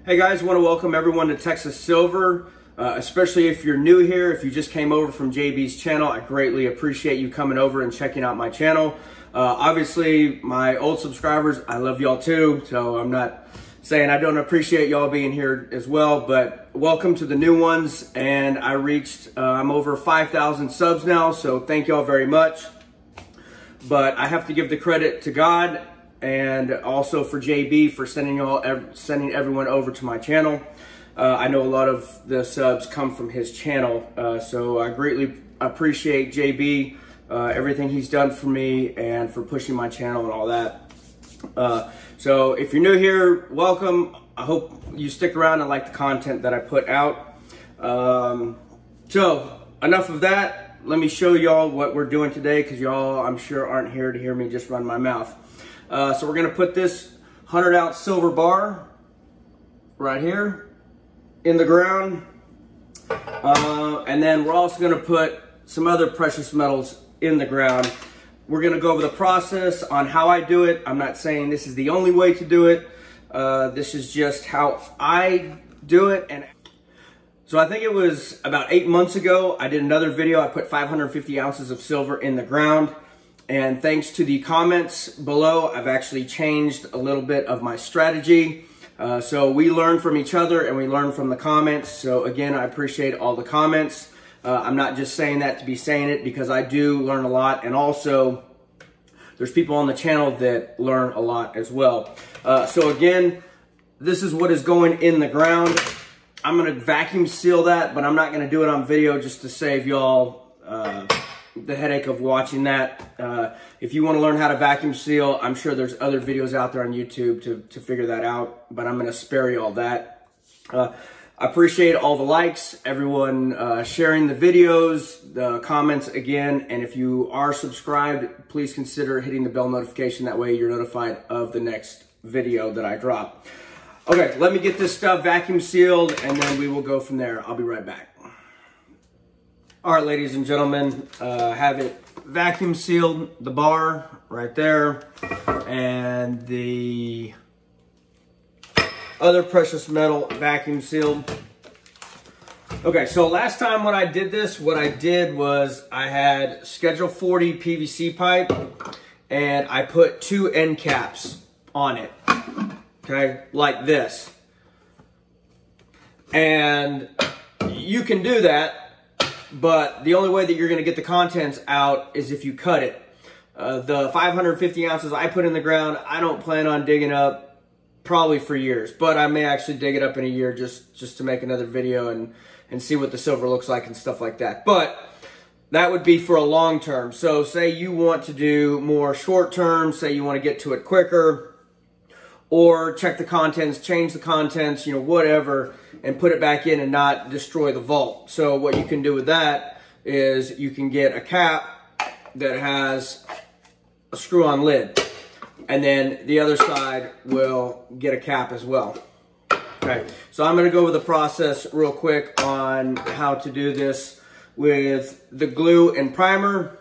Hey guys, want to welcome everyone to Texas Silver, especially if you're new here. If you just came over from JB's channel, I greatly appreciate you coming over and checking out my channel. Obviously, my old subscribers, I love y'all too, so I'm not saying I don't appreciate y'all being here as well, but welcome to the new ones. And I reached, I'm over 5,000 subs now, so thank y'all very much. But I have to give the credit to God and also for JB for sending everyone over to my channel. I know a lot of the subs come from his channel, so I greatly appreciate JB, everything he's done for me and for pushing my channel and all that. So if you're new here, welcome. I hope you stick around and like the content that I put out. So enough of that. Let me show y'all what we're doing today, because y'all, I'm sure, aren't here to hear me just run my mouth. So we're gonna put this 100-ounce silver bar right here in the ground. And then we're also gonna put some other precious metals in the ground. We're gonna go over the process on how I do it. I'm not saying this is the only way to do it. This is just how I do it. And so I think it was about 8 months ago, I did another video. I put 550 ounces of silver in the ground. And thanks to the comments below, I've actually changed a little bit of my strategy. So we learn from each other and we learn from the comments. So again, I appreciate all the comments. I'm not just saying that to be saying it, because I do learn a lot. And also, there's people on the channel that learn a lot as well. So again, this is what is going in the ground. I'm gonna vacuum seal that, but I'm not gonna do it on video just to save y'all the headache of watching that. If you want to learn how to vacuum seal, I'm sure there's other videos out there on YouTube to figure that out, but I'm going to spare you all that. I appreciate all the likes, everyone sharing the videos, the comments again, and if you are subscribed, please consider hitting the bell notification. That way you're notified of the next video that I drop. Okay, let me get this stuff vacuum sealed and then we will go from there. I'll be right back. All right, ladies and gentlemen, have it vacuum sealed, the bar right there, and the other precious metal vacuum sealed. Okay, so last time when I did this, what I did was I had Schedule 40 PVC pipe, and I put 2 end caps on it, okay, like this. And you can do that, but the only way that you're going to get the contents out is if you cut it. The 550 ounces I put in the ground, I don't plan on digging up probably for years, but I may actually dig it up in a year just to make another video and see what the silver looks like and stuff like that. But that would be for a long term. So say you want to do more short term, say you want to get to it quicker, or check the contents, change the contents, you know, whatever, and put it back in and not destroy the vault. So what you can do with that is you can get a cap that has a screw-on lid, and then the other side will get a cap as well. Okay, so I'm gonna go over the process real quick on how to do this with the glue and primer.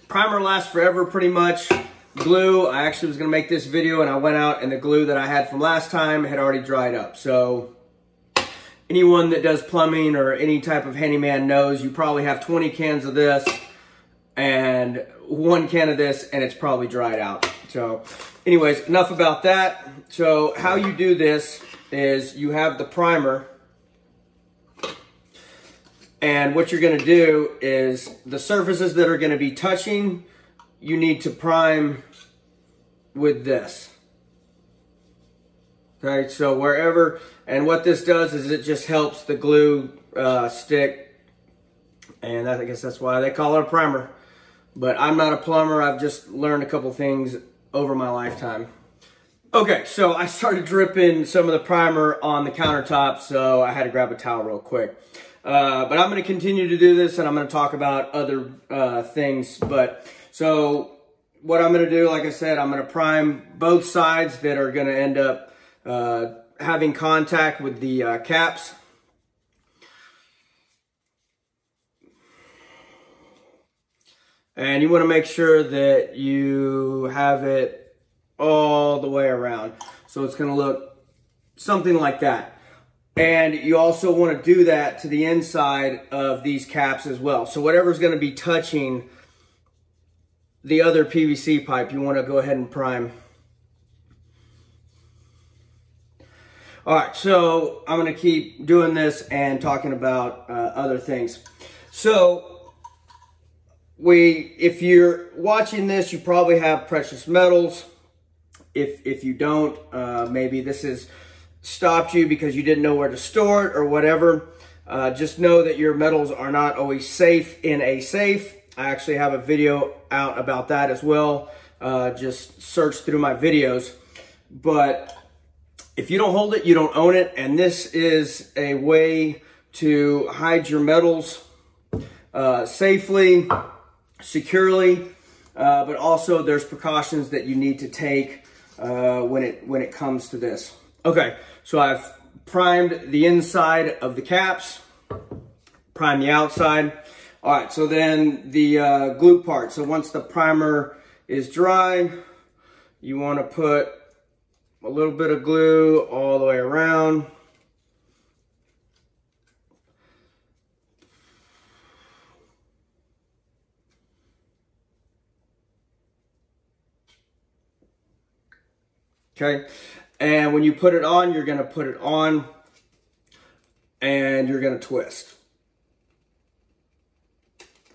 Primer lasts forever pretty much. Glue, I actually was going to make this video and I went out and the glue that I had from last time had already dried up. So anyone that does plumbing or any type of handyman knows you probably have 20 cans of this and 1 can of this and it's probably dried out. So anyways, enough about that. So how you do this is you have the primer, and what you're going to do is the surfaces that are going to be touching, you need to prime with this. Okay, so wherever, and what this does is it just helps the glue stick, and I guess that's why they call it a primer. But I'm not a plumber, I've just learned a couple things over my lifetime. Okay, so I started dripping some of the primer on the countertop, so I had to grab a towel real quick. But I'm going to continue to do this, and I'm going to talk about other things. But so what I'm going to do, like I said, I'm going to prime both sides that are going to end up having contact with the caps. And you want to make sure that you have it all the way around. So it's going to look something like that. And you also want to do that to the inside of these caps as well. So whatever's going to be touching the other PVC pipe, you want to go ahead and prime. All right, so I'm going to keep doing this and talking about other things. So if you're watching this, you probably have precious metals. If you don't, maybe this has stopped you because you didn't know where to store it or whatever. Just know that your metals are not always safe in a safe. I actually have a video out about that as well. Just search through my videos. But if you don't hold it, you don't own it. And this is a way to hide your metals safely, securely, but also there's precautions that you need to take when it comes to this. Okay, so I've primed the inside of the caps, primed the outside. All right, so then the glue part. So once the primer is dry, you want to put a little bit of glue all the way around. Okay, and when you put it on, you're going to put it on and you're going to twist.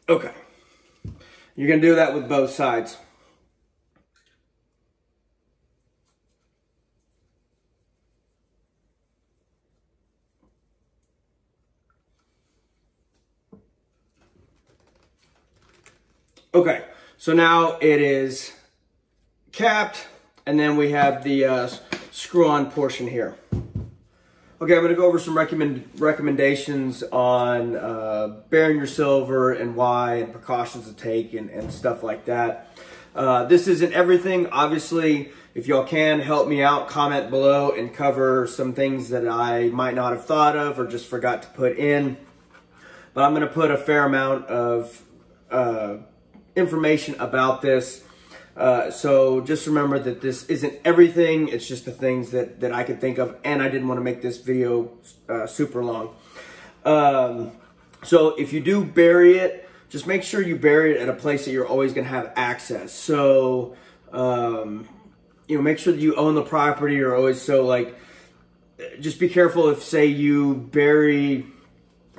Okay, you're going to do that with both sides. Okay, so now it is capped, and then we have the screw-on portion here. Okay, I'm going to go over some recommendations on burying your silver and why, and precautions to take, and stuff like that. This isn't everything. Obviously, if y'all can help me out, comment below and cover some things that I might not have thought of or just forgot to put in. But I'm going to put a fair amount of information about this. So just remember that this isn't everything. It's just the things that I could think of, and I didn't want to make this video super long. So if you do bury it, just make sure you bury it at a place that you're always going to have access. So, you know, make sure that you own the property, or always, so like, just be careful if, say, you bury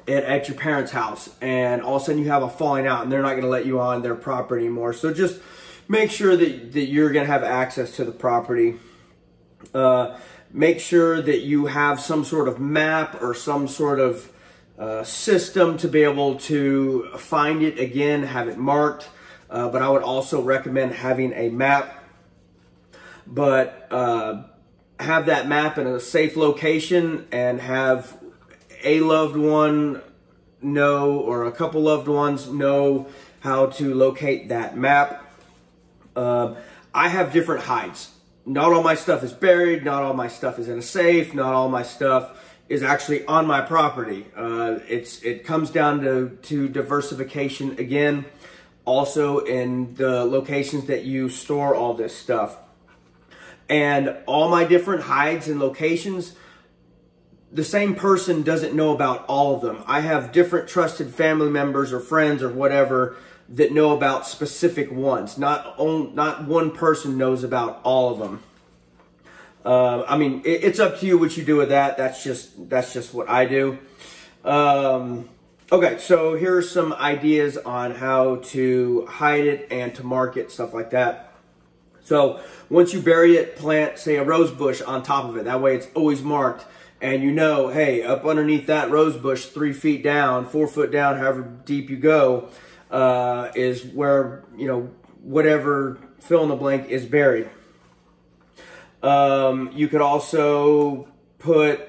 it at your parents' house and all of a sudden you have a falling out and they're not going to let you on their property anymore. So just make sure that you're going to have access to the property. Make sure that you have some sort of map or some sort of system to be able to find it again, have it marked. But I would also recommend having a map. But have that map in a safe location and have a loved one know, or a couple loved ones know, how to locate that map. I have different hides. Not all my stuff is buried. Not all my stuff is in a safe. Not all my stuff is actually on my property. It comes down to diversification again. Also in the locations that you store all this stuff. And all my different hides and locations, the same person doesn't know about all of them. I have different trusted family members or friends or whatever that know about specific ones. Not one person knows about all of them. I mean, it's up to you what you do with that. That's just what I do. Okay, so here are some ideas on how to hide it and to mark it, stuff like that. So once you bury it, plant, say, a rose bush on top of it. That way it's always marked. And you know, hey, up underneath that rose bush, 3 feet down, 4 foot down, however deep you go, is where, you know, whatever fill in the blank is buried. You could also put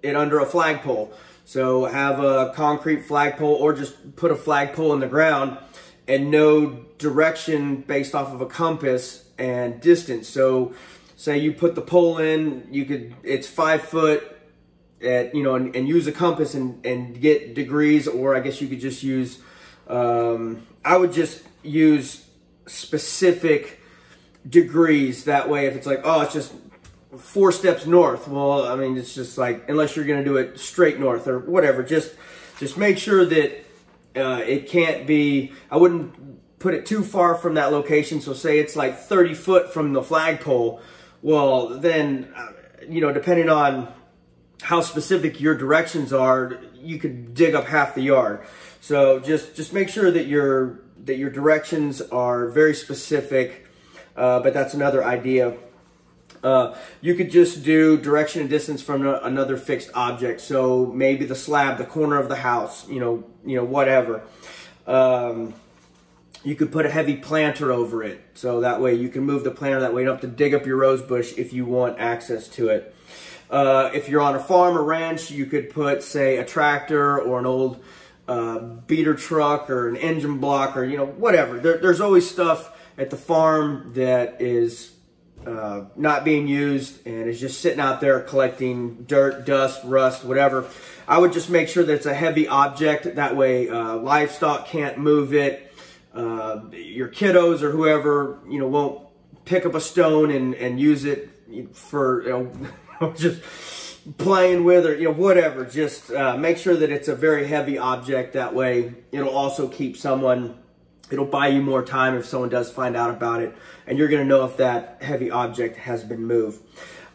it under a flagpole. So have a concrete flagpole, or just put a flagpole in the ground and know direction based off of a compass and distance. So say you put the pole in, it's 5 foot, at, you know, and use a compass and get degrees, or I guess you could just use, I would just use specific degrees. That way, if it's like, oh, it's just 4 steps north. Well, I mean, it's just like, unless you're going to do it straight north or whatever, just make sure that it can't be, I wouldn't put it too far from that location. So say it's like 30 foot from the flagpole. Well, then, you know, depending on how specific your directions are, you could dig up half the yard. So just make sure that your directions are very specific, but that's another idea. You could just do direction and distance from another fixed object. So maybe the slab, the corner of the house, you know, whatever. You could put a heavy planter over it. So that way you can move the planter, that way you don't have to dig up your rose bush if you want access to it. If you're on a farm or ranch, you could put, say, a tractor or an old beater truck or an engine block, or, you know, whatever. There's always stuff at the farm that is not being used and is just sitting out there collecting dirt, dust, rust, whatever. I would just make sure that it's a heavy object. That way livestock can't move it. Your kiddos or whoever, you know, won't pick up a stone and use it for, you know, just playing with, or, you know, whatever. Just make sure that it's a very heavy object. That way it'll also keep someone, it'll buy you more time if someone does find out about it, and you're going to know if that heavy object has been moved.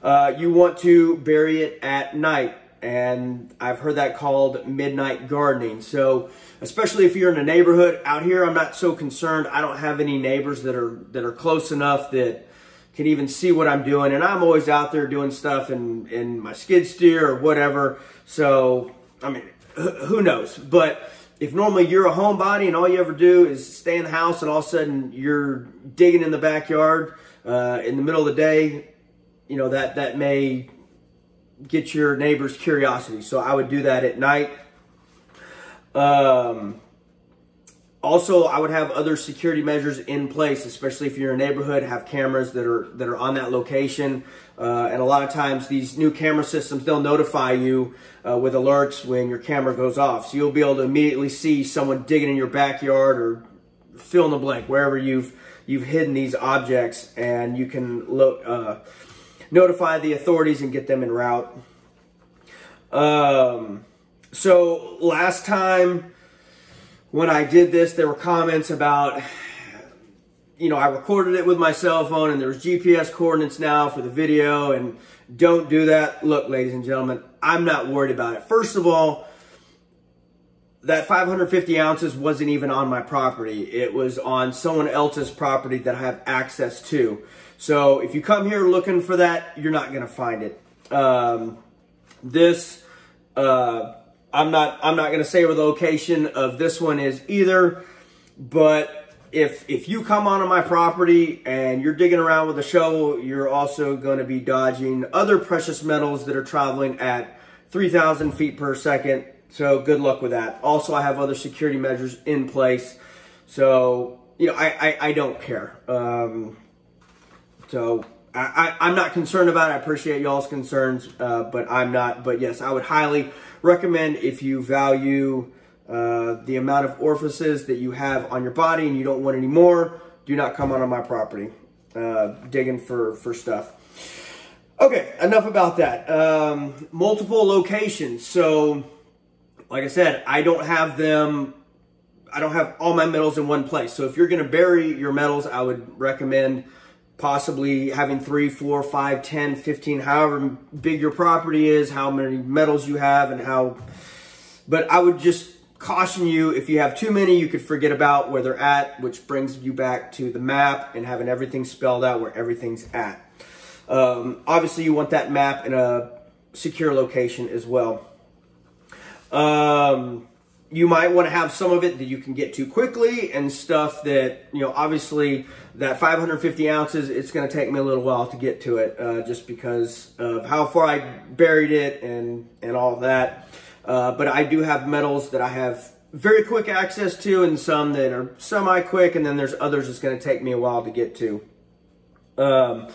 You want to bury it at night, and I've heard that called midnight gardening. So especially if you're in a neighborhood. Out here, I'm not so concerned. I don't have any neighbors that are close enough that can even see what I'm doing, and I'm always out there doing stuff in my skid steer or whatever. So I mean, who knows? But if normally you're a homebody and all you ever do is stay in the house, and all of a sudden you're digging in the backyard in the middle of the day, you know, that may get your neighbor's curiosity. So I would do that at night. Also, I would have other security measures in place, especially if you're in a neighborhood, have cameras that are on that location. And a lot of times these new camera systems, they'll notify you with alerts when your camera goes off. So you'll be able to immediately see someone digging in your backyard, or fill in the blank, wherever you've hidden these objects, and you can notify the authorities and get them en route. So last time when I did this, there were comments about, you know, I recorded it with my cell phone and there's GPS coordinates now for the video, and don't do that. Look, ladies and gentlemen, I'm not worried about it. First of all, that 550 ounces wasn't even on my property. It was on someone else's property that I have access to. So if you come here looking for that, you're not going to find it. I'm not going to say where the location of this one is either, but if you come onto my property and you're digging around with a shovel, you're also going to be dodging other precious metals that are traveling at 3,000 feet per second. So good luck with that. Also, I have other security measures in place. So, you know, I don't care. So I'm not concerned about it. I appreciate y'all's concerns, but I'm not. But yes, I would highly recommend, if you value the amount of orifices that you have on your body and you don't want any more, do not come onto my property digging for stuff. Okay, enough about that. Multiple locations. So, like I said, I don't have all my metals in one place. So if you're going to bury your metals, I would recommend possibly having 3, 4, 5, 10, 15, however big your property is, how many metals you have, and how. But I would just caution you, if you have too many, you could forget about where they're at, which brings you back to the map and having everything spelled out where everything's at. Obviously, you want that map in a secure location as well. You might want to have some of it that you can get to quickly, and stuff that, you know, obviously that 550 ounces, it's going to take me a little while to get to it, just because of how far I buried it and all that. But I do have metals that I have very quick access to, and some that are semi-quick, and then there's others that's going to take me a while to get to. The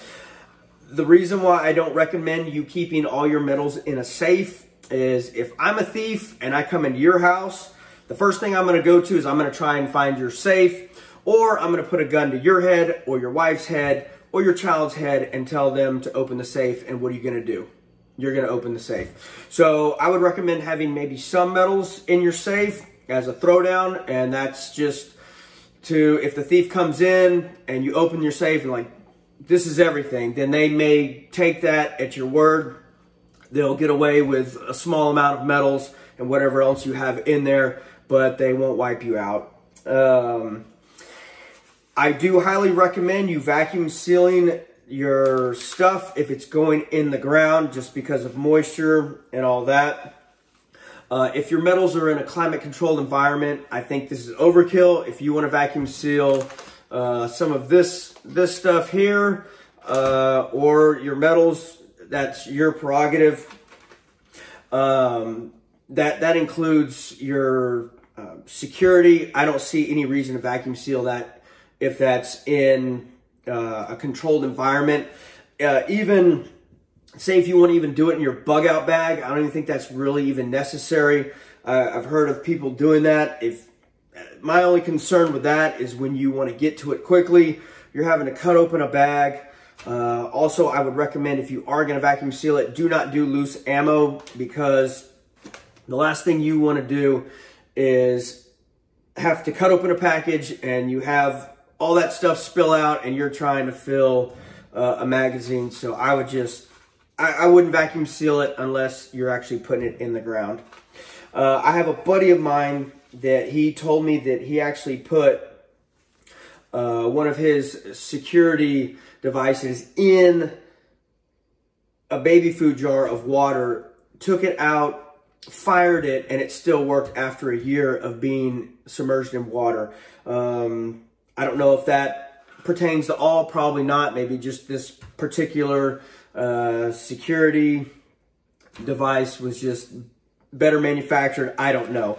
reason why I don't recommend you keeping all your metals in a safe is, if I'm a thief and I come into your house, the first thing I'm going to go to is I'm going to try and find your safe, or I'm going to put a gun to your head or your wife's head or your child's head and tell them to open the safe. And what are you going to do? You're going to open the safe. So I would recommend having maybe some metals in your safe as a throwdown, and that's just to, if the thief comes in and you open your safe and like, this is everything, then they may take that at your word. They'll get away with a small amount of metals and whatever else you have in there, but they won't wipe you out. I do highly recommend you vacuum sealing your stuff if it's going in the ground, just because of moisture and all that. If your metals are in a climate controlled environment, I think this is overkill. If you want to vacuum seal some of this stuff here, or your metals, that's your prerogative. That includes your security. I don't see any reason to vacuum seal that if that's in a controlled environment. Even say if you want to even do it in your bug out bag, I don't even think that's really even necessary. I've heard of people doing that. My only concern with that is when you want to get to it quickly, you're having to cut open a bag. Also, I would recommend, if you are going to vacuum seal it, do not do loose ammo, because the last thing you want to do is have to cut open a package and you have all that stuff spill out and you're trying to fill a magazine. So I wouldn't vacuum seal it unless you're actually putting it in the ground. I have a buddy of mine that he told me that he actually put one of his security devices in a baby food jar of water, took it out, fired it, and it still worked after a year of being submerged in water. I don't know if that pertains to all, probably not. Maybe just this particular security device was just better manufactured. I don't know.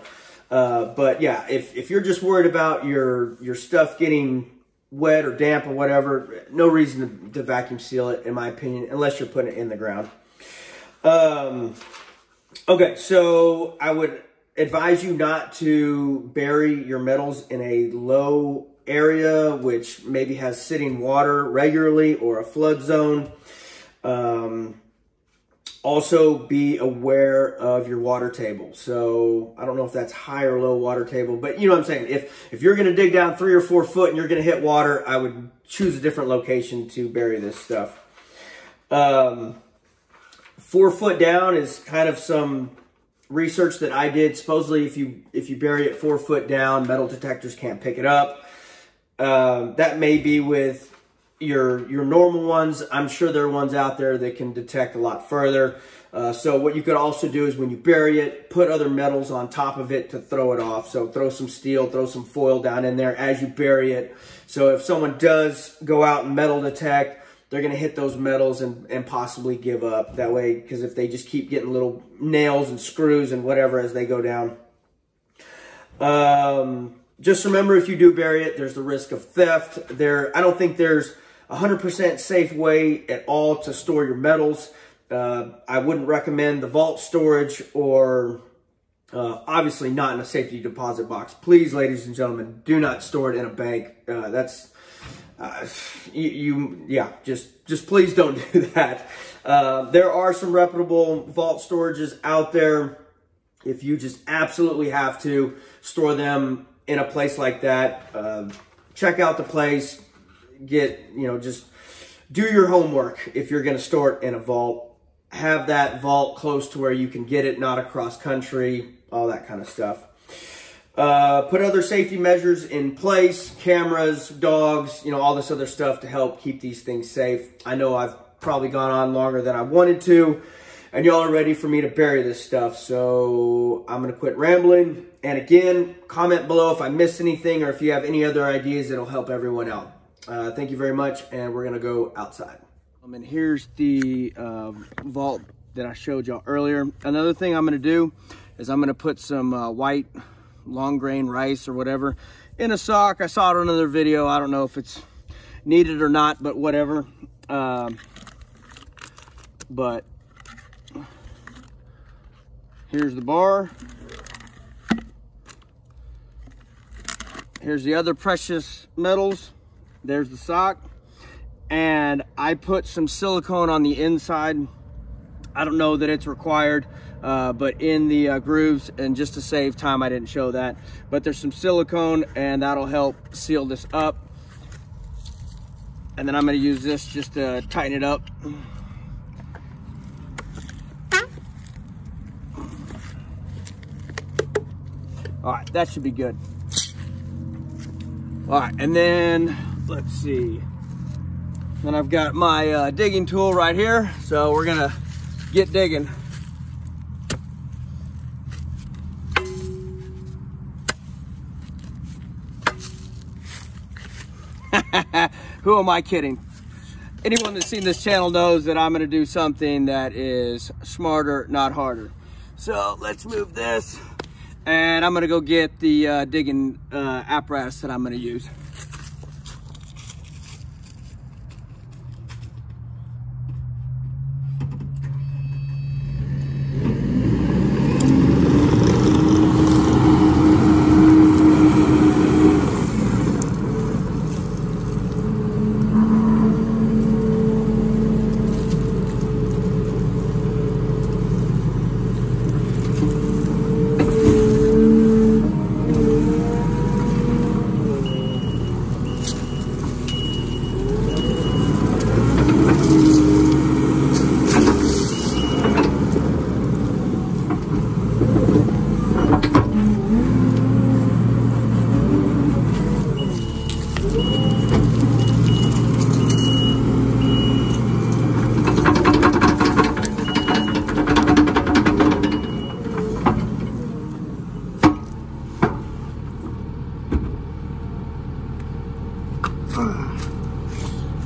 But yeah, if you're just worried about your stuff getting wet or damp or whatever, no reason to vacuum seal it, in my opinion, unless you're putting it in the ground. Okay, so I would advise you not to bury your metals in a low area, which maybe has sitting water regularly or a flood zone. Also be aware of your water table. So I don't know if that's high or low water table, but you know what I'm saying. If you're going to dig down 3 or 4 foot and you're going to hit water, I would choose a different location to bury this stuff. 4 foot down is kind of some research that I did. Supposedly, if you bury it 4 foot down, metal detectors can't pick it up. That may be with your normal ones. I'm sure there are ones out there that can detect a lot further. So what you could also do is when you bury it, put other metals on top of it to throw it off. So throw some steel, throw some foil down in there as you bury it. So if someone does go out and metal detect, they're going to hit those metals and possibly give up. That way, because if they just keep getting little nails and screws and whatever as they go down. Just remember, if you do bury it, there's the risk of theft. I don't think there's 100% safe way at all to store your metals. I wouldn't recommend the vault storage, or obviously not in a safety deposit box. Please, ladies and gentlemen, do not store it in a bank. Just please don't do that. There are some reputable vault storages out there. If you just absolutely have to store them in a place like that, check out the place. Just do your homework. If you're going to store it in a vault, have that vault close to where you can get it, not across country, all that kind of stuff. Put other safety measures in place, cameras, dogs, all this other stuff to help keep these things safe. I know I've probably gone on longer than I wanted to, and y'all are ready for me to bury this stuff. So I'm going to quit rambling. And again, comment below if I missed anything, or if you have any other ideas that'll help everyone out. Thank you very much, and we're going to go outside. And here's the vault that I showed y'all earlier. Another thing I'm going to do is I'm going to put some white long grain rice or whatever in a sock. I saw it on another video. I don't know if it's needed or not, but whatever. But here's the bar. Here's the other precious metals. There's the sock. and I put some silicone on the inside. I don't know that it's required, but in the grooves, and just to save time, I didn't show that. But there's some silicone, and that'll help seal this up. And then I'm gonna use this just to tighten it up. All right, that should be good. All right, and then let's see. Then I've got my digging tool right here, so we're gonna get digging. Who am I kidding? Anyone that's seen this channel knows that I'm gonna do something that is smarter, not harder. So let's move this, and I'm gonna go get the digging apparatus that I'm gonna use.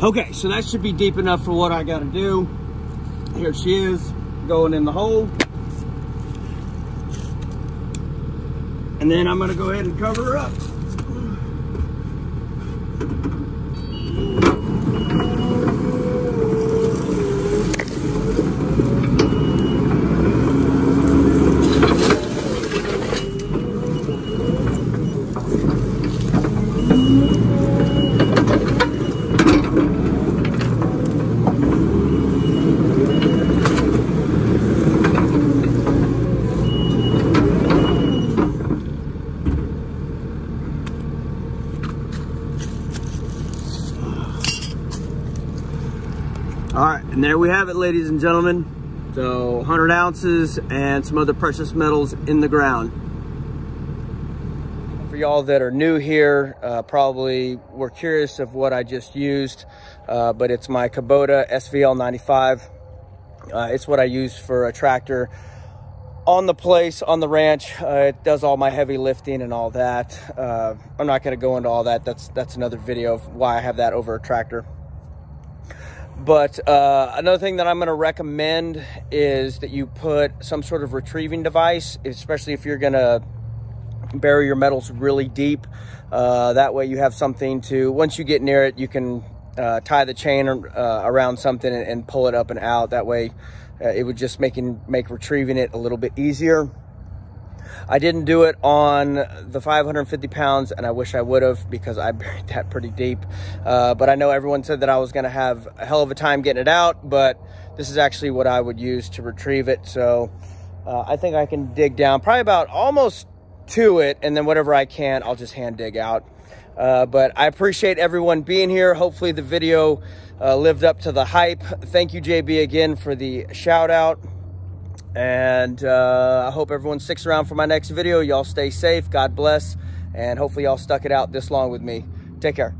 Okay, so that should be deep enough for what I gotta do. Here she is, going in the hole. And then I'm gonna go ahead and cover her up. All right, and there we have it, ladies and gentlemen. So 100 ounces and some other precious metals in the ground. For y'all that are new here, probably were curious of what I just used, but it's my Kubota SVL 95. It's what I use for a tractor on the place, on the ranch. It does all my heavy lifting and all that. I'm not gonna go into all that. That's another video of why I have that over a tractor. But another thing that I'm going to recommend is that you put some sort of retrieving device, especially if you're going to bury your metals really deep. That way you have something to, once you get near it, you can tie the chain around something and pull it up and out. That way it would just make retrieving it a little bit easier. I didn't do it on the 550 pounds, and I wish I would have, because I buried that pretty deep. But I know everyone said that I was gonna have a hell of a time getting it out, but this is actually what I would use to retrieve it. So I think I can dig down probably about almost to it, and then whatever I can, I'll just hand dig out. But I appreciate everyone being here. Hopefully the video lived up to the hype. Thank you, JB, again for the shout out. And I hope everyone sticks around for my next video. Y'all stay safe, God bless, and hopefully y'all stuck it out this long with me. Take care.